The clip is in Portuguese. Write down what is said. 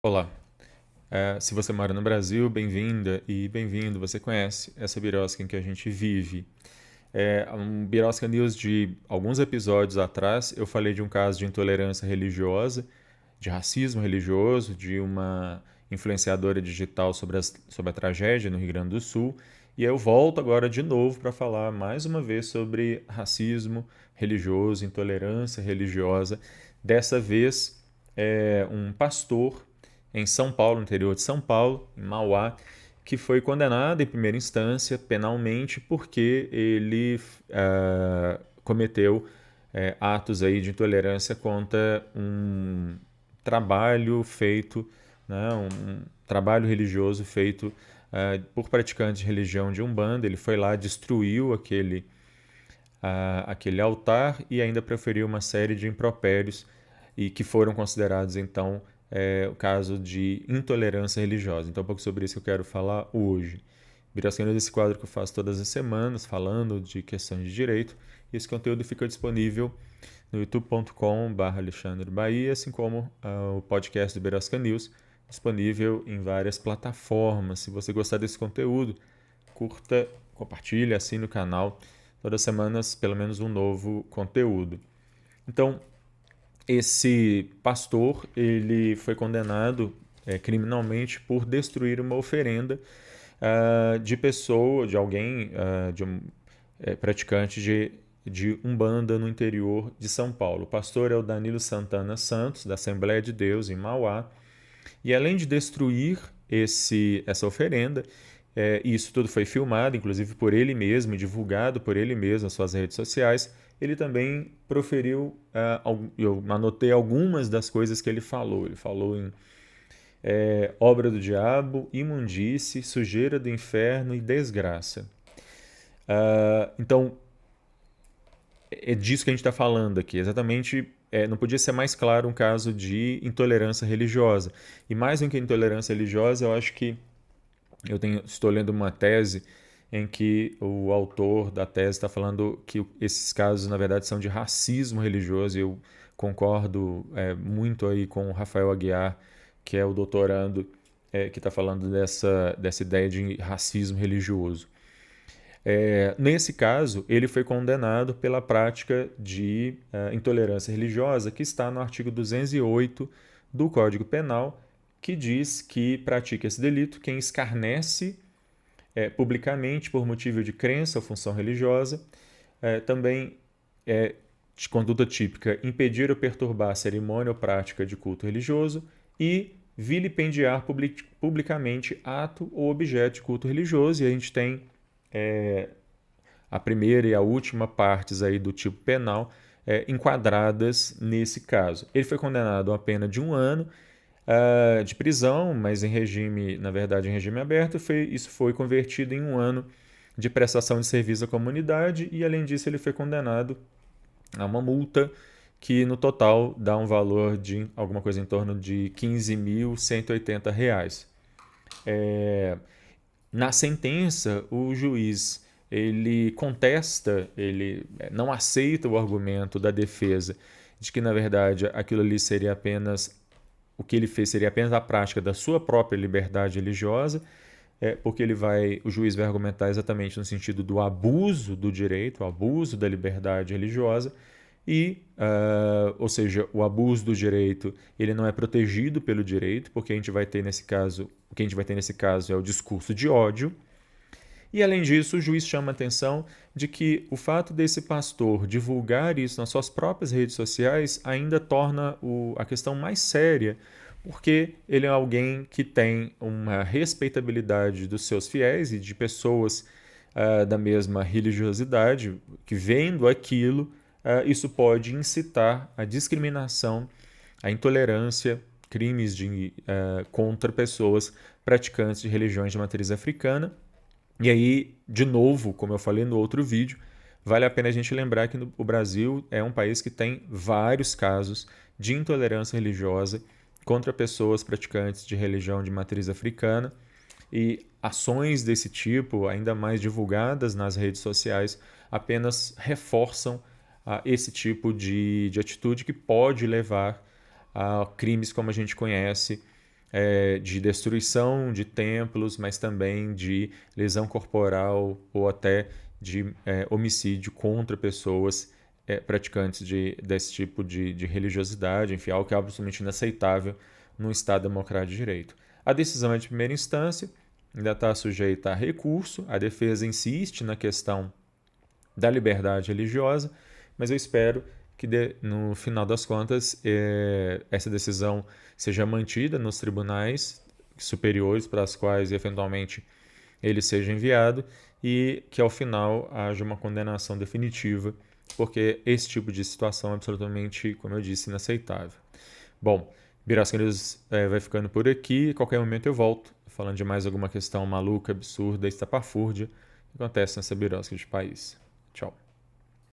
Olá, se você mora no Brasil, bem-vinda e bem-vindo. Você conhece essa birosca em que a gente vive. Um Birosca News de alguns episódios atrás, eu falei de um caso de intolerância religiosa, de racismo religioso, de uma influenciadora digital sobre a tragédia no Rio Grande do Sul. E eu volto agora de novo para falar mais uma vez sobre racismo religioso, intolerância religiosa. Dessa vez, um pastor em São Paulo, no interior de São Paulo, em Mauá, que foi condenado em primeira instância penalmente porque ele cometeu atos aí de intolerância contra um trabalho feito, né, um trabalho religioso feito por praticantes de religião de Umbanda. Ele foi lá, destruiu aquele altar e ainda proferiu uma série de impropérios e que foram considerados então o caso de intolerância religiosa. Então, um pouco sobre isso que eu quero falar hoje. Biroscando desse quadro que eu faço todas as semanas, falando de questões de direito. E esse conteúdo fica disponível no youtube.com.br Alexandre Bahia, assim como o podcast do Birosca News, disponível em várias plataformas. Se você gostar desse conteúdo, curta, compartilhe, assine o canal. Todas as semanas, pelo menos um novo conteúdo. Então, esse pastor ele foi condenado criminalmente por destruir uma oferenda de pessoa, de alguém, de um praticante de Umbanda no interior de São Paulo. O pastor é o Danilo Santana Santos, da Assembleia de Deus, em Mauá. E além de destruir essa oferenda, isso tudo foi filmado, inclusive por ele mesmo, divulgado por ele mesmo nas suas redes sociais. Ele também proferiu, eu anotei algumas das coisas que ele falou. Ele falou em obra do diabo, imundície, sujeira do inferno e desgraça. Então, é disso que a gente está falando aqui. Exatamente, não podia ser mais claro um caso de intolerância religiosa. E mais do que intolerância religiosa, eu acho que estou lendo uma tese em que o autor da tese está falando que esses casos, na verdade, são de racismo religioso. E eu concordo muito aí com o Rafael Aguiar, que é o doutorando que está falando dessa ideia de racismo religioso. Nesse caso, ele foi condenado pela prática de intolerância religiosa, que está no artigo 208 do Código Penal, que diz que pratica esse delito quem escarnece publicamente por motivo de crença ou função religiosa. Também de conduta típica, impedir ou perturbar a cerimônia ou prática de culto religioso e vilipendiar publicamente ato ou objeto de culto religioso. E a gente tem a primeira e a última partes aí do tipo penal enquadradas nesse caso. Ele foi condenado a uma pena de 1 ano de prisão, mas em regime, na verdade, em regime aberto. Isso foi convertido em 1 ano de prestação de serviço à comunidade e, além disso, ele foi condenado a uma multa que no total dá um valor de alguma coisa em torno de R$ 15.180. Na sentença, o juiz ele contesta, ele não aceita o argumento da defesa de que, na verdade, aquilo ali seria apenas o que ele fez seria apenas a prática da sua própria liberdade religiosa, porque o juiz vai argumentar exatamente no sentido do abuso do direito, o abuso da liberdade religiosa, ou seja, o abuso do direito ele não é protegido pelo direito, porque a gente vai ter nesse caso, o que a gente vai ter nesse caso é o discurso de ódio. E além disso, o juiz chama a atenção de que o fato desse pastor divulgar isso nas suas próprias redes sociais ainda torna a questão mais séria, porque ele é alguém que tem uma respeitabilidade dos seus fiéis e de pessoas da mesma religiosidade, que vendo aquilo, isso pode incitar a discriminação, a intolerância, crimes contra pessoas praticantes de religiões de matriz africana. E aí, de novo, como eu falei no outro vídeo, vale a pena a gente lembrar que o Brasil é um país que tem vários casos de intolerância religiosa contra pessoas praticantes de religião de matriz africana, e ações desse tipo, ainda mais divulgadas nas redes sociais, apenas reforçam esse tipo de atitude que pode levar a crimes como a gente conhece de destruição de templos, mas também de lesão corporal ou até de homicídio contra pessoas praticantes desse tipo de religiosidade, enfim, algo que é absolutamente inaceitável num Estado democrático de direito. A decisão é de primeira instância, ainda está sujeita a recurso, a defesa insiste na questão da liberdade religiosa, mas eu espero que no final das contas essa decisão seja mantida nos tribunais superiores para os quais eventualmente ele seja enviado e que ao final haja uma condenação definitiva, porque esse tipo de situação é absolutamente, como eu disse, inaceitável. Bom, Birosca News vai ficando por aqui. Qualquer momento eu volto, falando de mais alguma questão maluca, absurda, estapafúrdia que acontece nessa birosca de país. Tchau.